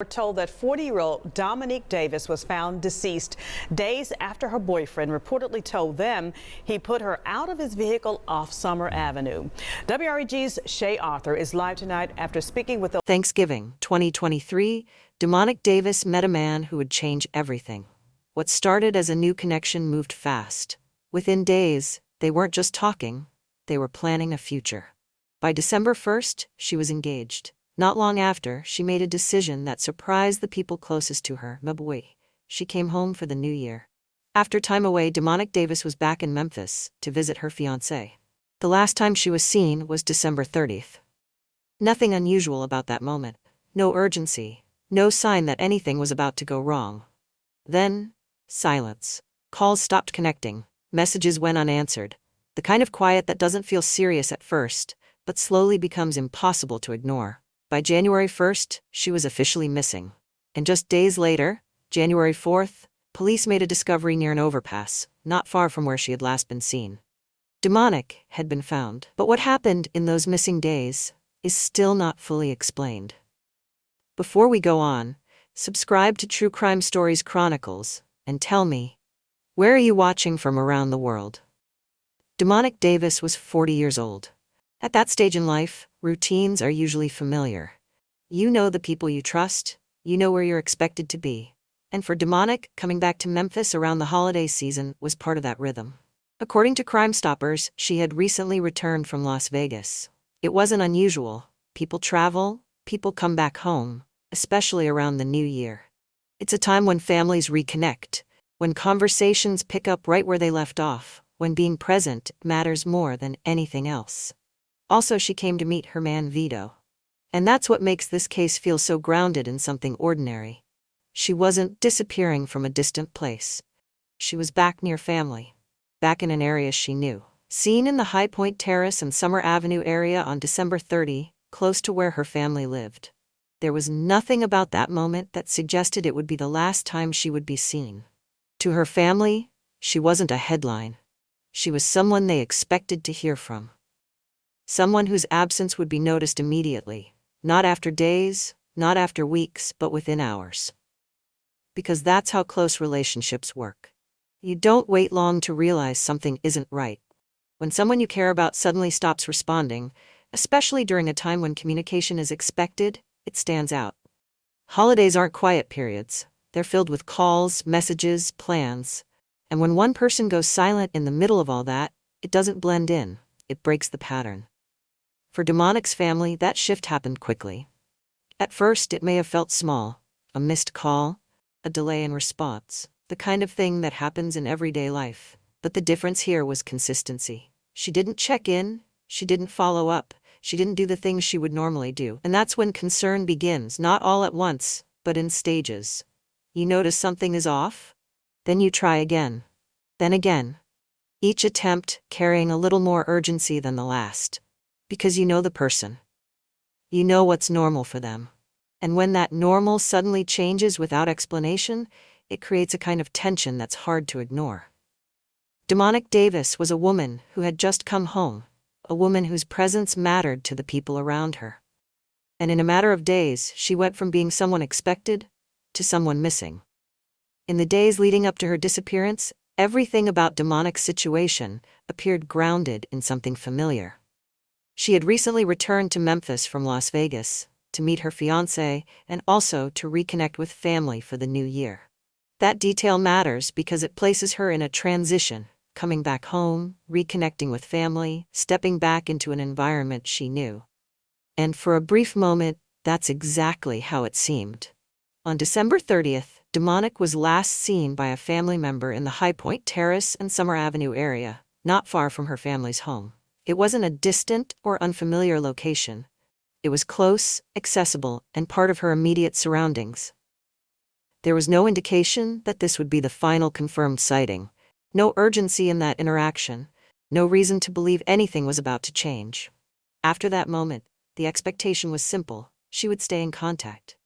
We're told that 40-year-old Domonic Davis was found deceased days after her boyfriend reportedly told them he put her out of his vehicle off Summer Avenue. WREG's Shay Arthur is live tonight after speaking with the Thanksgiving 2023, Domonic Davis met a man who would change everything. What started as a new connection moved fast. Within days, they weren't just talking, they were planning a future. By December 1st, she was engaged. Not long after, she made a decision that surprised the people closest to her. She came home for the new year. After time away, Domonic Davis was back in Memphis to visit her fiancé. The last time she was seen was December 30th. Nothing unusual about that moment. No urgency. No sign that anything was about to go wrong. Then, silence. Calls stopped connecting. Messages went unanswered. The kind of quiet that doesn't feel serious at first, but slowly becomes impossible to ignore. By January 1st, she was officially missing. And just days later, January 4th, police made a discovery near an overpass, not far from where she had last been seen. Domonic had been found, but what happened in those missing days is still not fully explained. Before we go on, subscribe to True Crime Stories Chronicles and tell me, where are you watching from around the world? Domonic Davis was 40 years old. At that stage in life, routines are usually familiar. You know the people you trust, you know where you're expected to be. And for Domonic, coming back to Memphis around the holiday season was part of that rhythm. According to Crime Stoppers, she had recently returned from Las Vegas. It wasn't unusual. People travel, people come back home, especially around the new year. It's a time when families reconnect, when conversations pick up right where they left off, when being present matters more than anything else. Also, she came to meet her man Vito. And that's what makes this case feel so grounded in something ordinary. She wasn't disappearing from a distant place. She was back near family, back in an area she knew. Seen in the High Point Terrace and Summer Avenue area on December 30, close to where her family lived. There was nothing about that moment that suggested it would be the last time she would be seen. To her family, she wasn't a headline. She was someone they expected to hear from. Someone whose absence would be noticed immediately, not after days, not after weeks, but within hours. Because that's how close relationships work. You don't wait long to realize something isn't right. When someone you care about suddenly stops responding, especially during a time when communication is expected, it stands out. Holidays aren't quiet periods. They're filled with calls, messages, plans. And when one person goes silent in the middle of all that, it doesn't blend in, it breaks the pattern. For Domonic's family, that shift happened quickly. At first, it may have felt small, a missed call, a delay in response, the kind of thing that happens in everyday life. But the difference here was consistency. She didn't check in, she didn't follow up, she didn't do the things she would normally do. And that's when concern begins, not all at once, but in stages. You notice something is off, then you try again, then again. Each attempt carrying a little more urgency than the last. Because you know the person. You know what's normal for them. And when that normal suddenly changes without explanation, it creates a kind of tension that's hard to ignore. Domonic Davis was a woman who had just come home, a woman whose presence mattered to the people around her. And in a matter of days, she went from being someone expected to someone missing. In the days leading up to her disappearance, everything about Domonic's situation appeared grounded in something familiar. She had recently returned to Memphis from Las Vegas to meet her fiancé and also to reconnect with family for the new year. That detail matters because it places her in a transition, coming back home, reconnecting with family, stepping back into an environment she knew. And for a brief moment, that's exactly how it seemed. On December 30th, Domonic was last seen by a family member in the High Point Terrace and Summer Avenue area, not far from her family's home. It wasn't a distant or unfamiliar location. It was close, accessible, and part of her immediate surroundings. There was no indication that this would be the final confirmed sighting, no urgency in that interaction, no reason to believe anything was about to change. After that moment, the expectation was simple: she would stay in contact.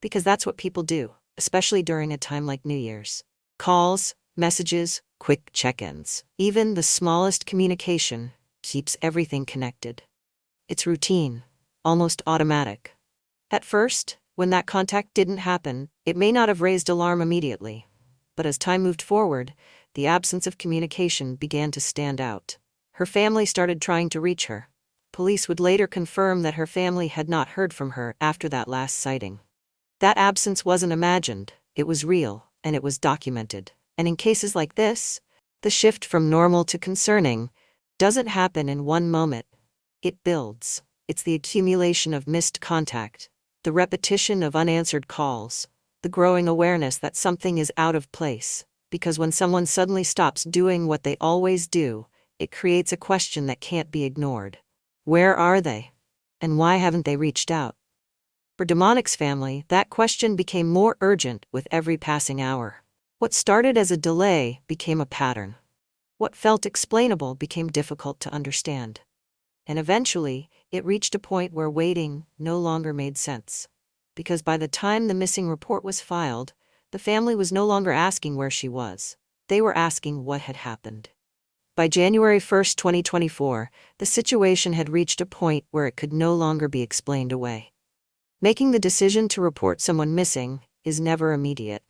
Because that's what people do, especially during a time like New Year's. Calls, messages, quick check-ins. Even the smallest communication keeps everything connected. It's routine, almost automatic. At first, When that contact didn't happen, it may not have raised alarm immediately. But as time moved forward, the absence of communication began to stand out. Her family started trying to reach her. Police would later confirm that her family had not heard from her after that last sighting. That absence wasn't imagined, it was real, and it was documented. And in cases like this, the shift from normal to concerning doesn't happen in one moment. It builds. It's the accumulation of missed contact, the repetition of unanswered calls, the growing awareness that something is out of place. Because when someone suddenly stops doing what they always do, it creates a question that can't be ignored. Where are they? And why haven't they reached out? For Domonic's family, that question became more urgent with every passing hour. What started as a delay became a pattern. What felt explainable became difficult to understand. And eventually, it reached a point where waiting no longer made sense. Because by the time the missing report was filed, the family was no longer asking where she was. They were asking what had happened. By January 1, 2024, the situation had reached a point where it could no longer be explained away. Making the decision to report someone missing is never immediate.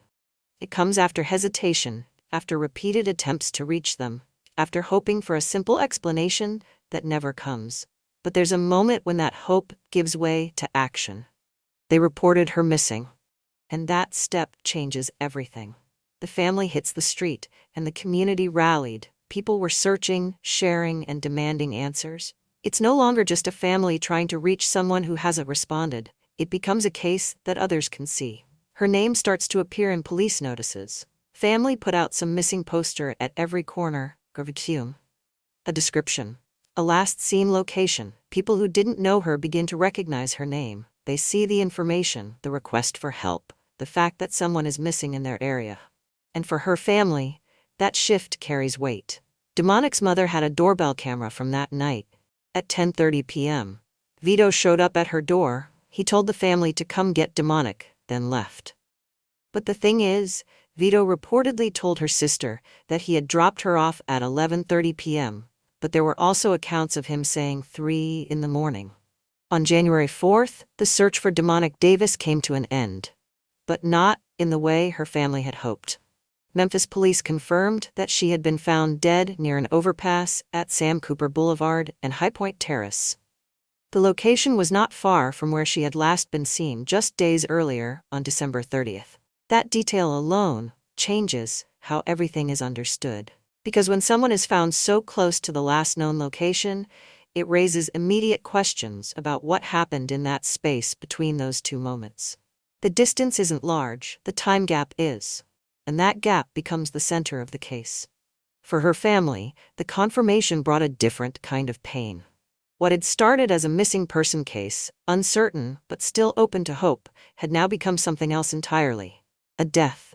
It comes after hesitation, after repeated attempts to reach them, after hoping for a simple explanation that never comes. But there's a moment when that hope gives way to action. They reported her missing. And that step changes everything. The family hits the street, and the community rallied. People were searching, sharing, and demanding answers. It's no longer just a family trying to reach someone who hasn't responded. It becomes a case that others can see. Her name starts to appear in police notices. Family put out some missing poster at every corner. A description. A last seen location. People who didn't know her begin to recognize her name. They see the information, the request for help, the fact that someone is missing in their area. And for her family, that shift carries weight. Domonic's mother had a doorbell camera from that night. At 10:30 p.m., Vito showed up at her door. He told the family to come get Domonic, then left. But the thing is, Vito reportedly told her sister that he had dropped her off at 11:30 p.m., but there were also accounts of him saying 3 in the morning. On January 4th, the search for Domonic Davis came to an end. But not in the way her family had hoped. Memphis police confirmed that she had been found dead near an overpass at Sam Cooper Boulevard and High Point Terrace. The location was not far from where she had last been seen just days earlier on December 30th. That detail alone changes how everything is understood. Because when someone is found so close to the last known location, it raises immediate questions about what happened in that space between those two moments. The distance isn't large, the time gap is. And that gap becomes the center of the case. For her family, the confirmation brought a different kind of pain. What had started as a missing person case, uncertain but still open to hope, had now become something else entirely. A death.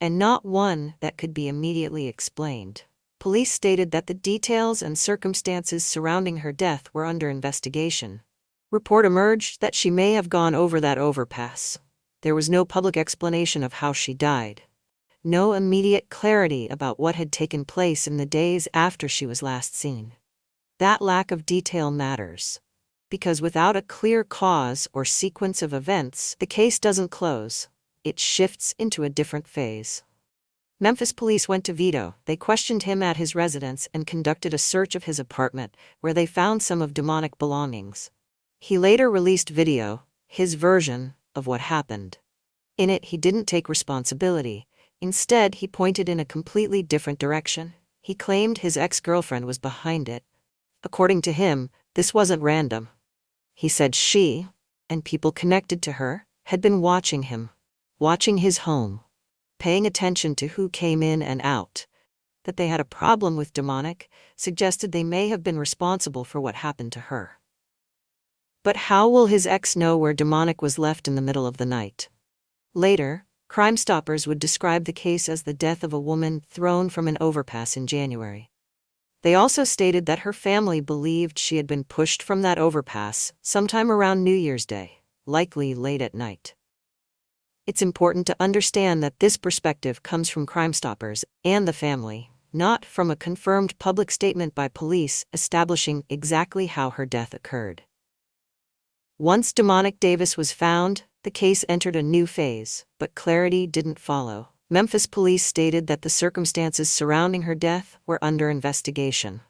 And not one that could be immediately explained. Police stated that the details and circumstances surrounding her death were under investigation. Report emerged that she may have gone over that overpass. There was no public explanation of how she died. No immediate clarity about what had taken place in the days after she was last seen. That lack of detail matters. Because without a clear cause or sequence of events, the case doesn't close. It shifts into a different phase. Memphis police went to Vito. They questioned him at his residence and conducted a search of his apartment, where they found some of Domonic belongings. He later released video, his version of what happened. In it, he didn't take responsibility. Instead, he pointed in a completely different direction. He claimed his ex-girlfriend was behind it. According to him, this wasn't random. He said she, and people connected to her, had been watching him, watching his home, paying attention to who came in and out. That they had a problem with Domonic suggested they may have been responsible for what happened to her. But how will his ex know where Domonic was left in the middle of the night? Later, Crime Stoppers would describe the case as the death of a woman thrown from an overpass in January. They also stated that her family believed she had been pushed from that overpass sometime around New Year's Day, likely late at night. It's important to understand that this perspective comes from Crime Stoppers and the family, not from a confirmed public statement by police establishing exactly how her death occurred. Once Domonic Davis was found, the case entered a new phase, but clarity didn't follow. Memphis police stated that the circumstances surrounding her death were under investigation.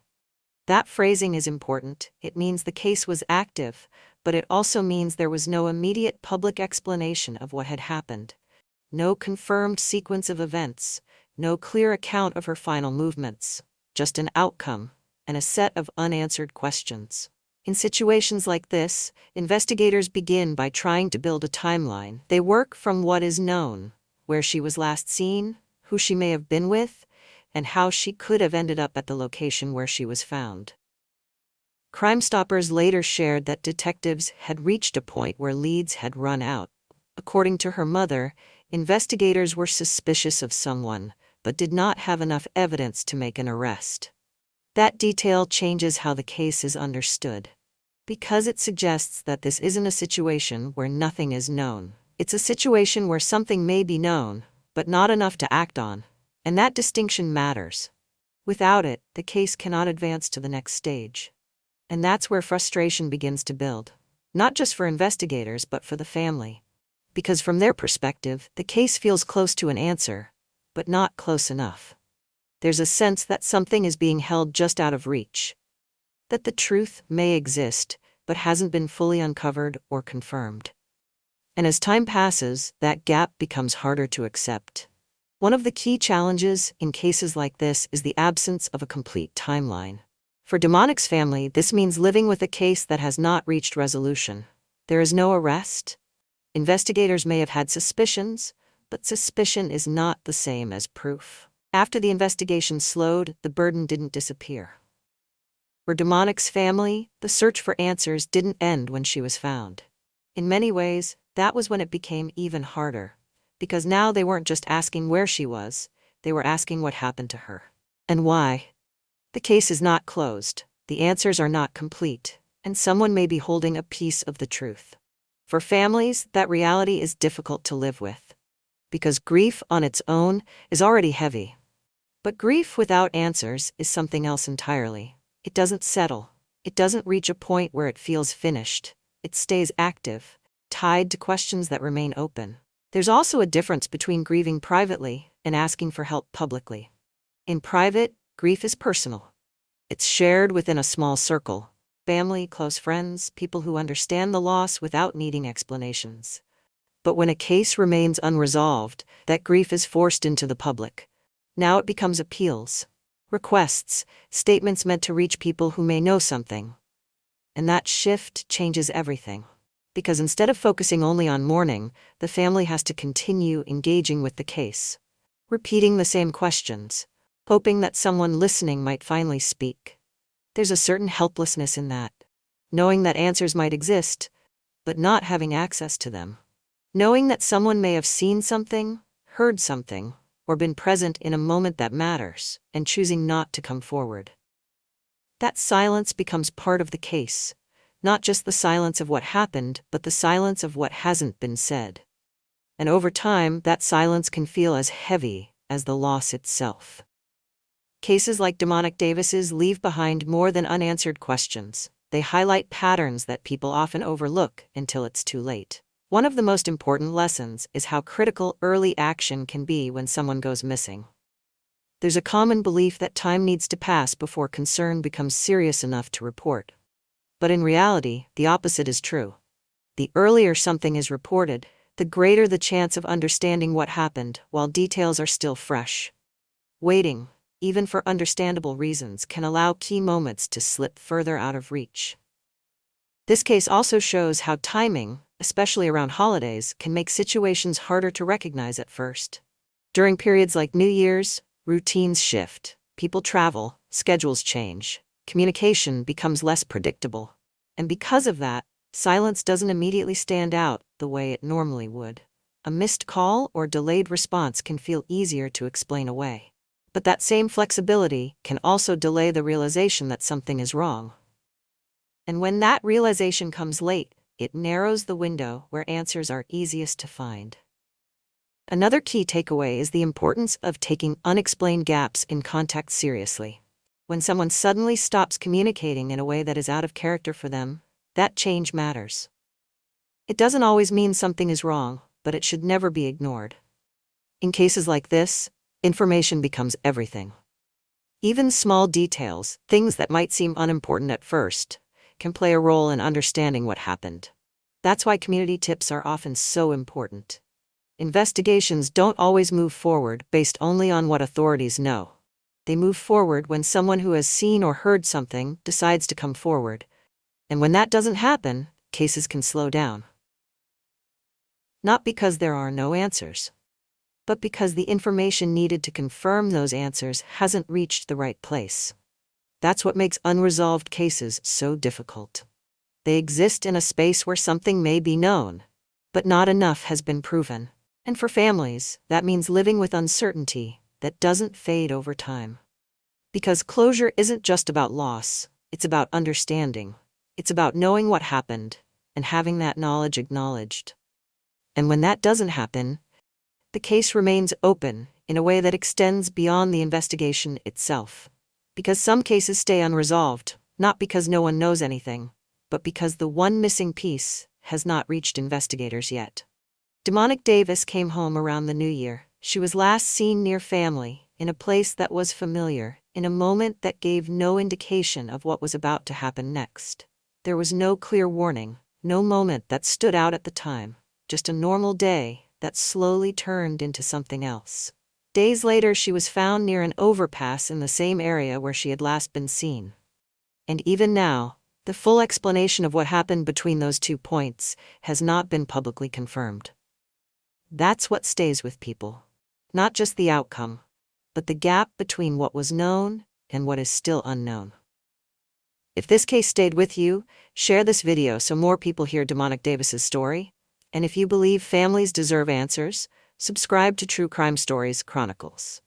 That phrasing is important. It means the case was active, but it also means there was no immediate public explanation of what had happened. No confirmed sequence of events, no clear account of her final movements, just an outcome and a set of unanswered questions. In situations like this, investigators begin by trying to build a timeline. They work from what is known, where she was last seen, who she may have been with, and how she could have ended up at the location where she was found. Crime Stoppers later shared that detectives had reached a point where leads had run out. According to her mother, investigators were suspicious of someone, but did not have enough evidence to make an arrest. That detail changes how the case is understood. Because it suggests that this isn't a situation where nothing is known. It's a situation where something may be known, but not enough to act on. And that distinction matters. Without it, the case cannot advance to the next stage. And that's where frustration begins to build. Not just for investigators, but for the family. Because from their perspective, the case feels close to an answer, but not close enough. There's a sense that something is being held just out of reach. That the truth may exist, but hasn't been fully uncovered or confirmed. And as time passes, that gap becomes harder to accept. One of the key challenges in cases like this is the absence of a complete timeline. For Domonic's family, this means living with a case that has not reached resolution. There is no arrest. Investigators may have had suspicions, but suspicion is not the same as proof. After the investigation slowed, the burden didn't disappear. For Domonic's family, the search for answers didn't end when she was found. In many ways, that was when it became even harder. Because now they weren't just asking where she was, they were asking what happened to her. And why. The case is not closed, the answers are not complete, and someone may be holding a piece of the truth. For families, that reality is difficult to live with. Because grief on its own is already heavy. But grief without answers is something else entirely. It doesn't settle. It doesn't reach a point where it feels finished. It stays active, tied to questions that remain open. There's also a difference between grieving privately and asking for help publicly. In private, grief is personal. It's shared within a small circle. Family, close friends, people who understand the loss without needing explanations. But when a case remains unresolved, that grief is forced into the public. Now it becomes appeals, requests, statements meant to reach people who may know something. And that shift changes everything. Because instead of focusing only on mourning, the family has to continue engaging with the case, repeating the same questions, hoping that someone listening might finally speak. There's a certain helplessness in that, knowing that answers might exist, but not having access to them. Knowing that someone may have seen something, heard something, or been present in a moment that matters, and choosing not to come forward. That silence becomes part of the case, not just the silence of what happened, but the silence of what hasn't been said. And over time, that silence can feel as heavy as the loss itself. Cases like Domonic Davis's leave behind more than unanswered questions. They highlight patterns that people often overlook until it's too late. One of the most important lessons is how critical early action can be when someone goes missing. There's a common belief that time needs to pass before concern becomes serious enough to report. But in reality, the opposite is true. The earlier something is reported, the greater the chance of understanding what happened while details are still fresh. Waiting, even for understandable reasons, can allow key moments to slip further out of reach. This case also shows how timing, especially around holidays, can make situations harder to recognize at first. During periods like New Year's, routines shift, people travel, schedules change, communication becomes less predictable. And because of that, silence doesn't immediately stand out the way it normally would. A missed call or delayed response can feel easier to explain away. But that same flexibility can also delay the realization that something is wrong. And when that realization comes late, it narrows the window where answers are easiest to find. Another key takeaway is the importance of taking unexplained gaps in contact seriously. When someone suddenly stops communicating in a way that is out of character for them, that change matters. It doesn't always mean something is wrong, but it should never be ignored. In cases like this, information becomes everything. Even small details, things that might seem unimportant at first, can play a role in understanding what happened. That's why community tips are often so important. Investigations don't always move forward based only on what authorities know. They move forward when someone who has seen or heard something decides to come forward. And when that doesn't happen, cases can slow down. Not because there are no answers, but because the information needed to confirm those answers hasn't reached the right place. That's what makes unresolved cases so difficult. They exist in a space where something may be known, but not enough has been proven. And for families, that means living with uncertainty that doesn't fade over time. Because closure isn't just about loss, it's about understanding. It's about knowing what happened and having that knowledge acknowledged. And when that doesn't happen, the case remains open in a way that extends beyond the investigation itself. Because some cases stay unresolved, not because no one knows anything, but because the one missing piece has not reached investigators yet. Domonic Davis came home around the new year. She was last seen near family, in a place that was familiar, in a moment that gave no indication of what was about to happen next. There was no clear warning, no moment that stood out at the time, just a normal day that slowly turned into something else. Days later, she was found near an overpass in the same area where she had last been seen. And even now, the full explanation of what happened between those 2 points has not been publicly confirmed. That's what stays with people. Not just the outcome, but the gap between what was known and what is still unknown. If this case stayed with you, share this video so more people hear Domonic Davis's story. And if you believe families deserve answers, subscribe to True Crime Stories Chronicles.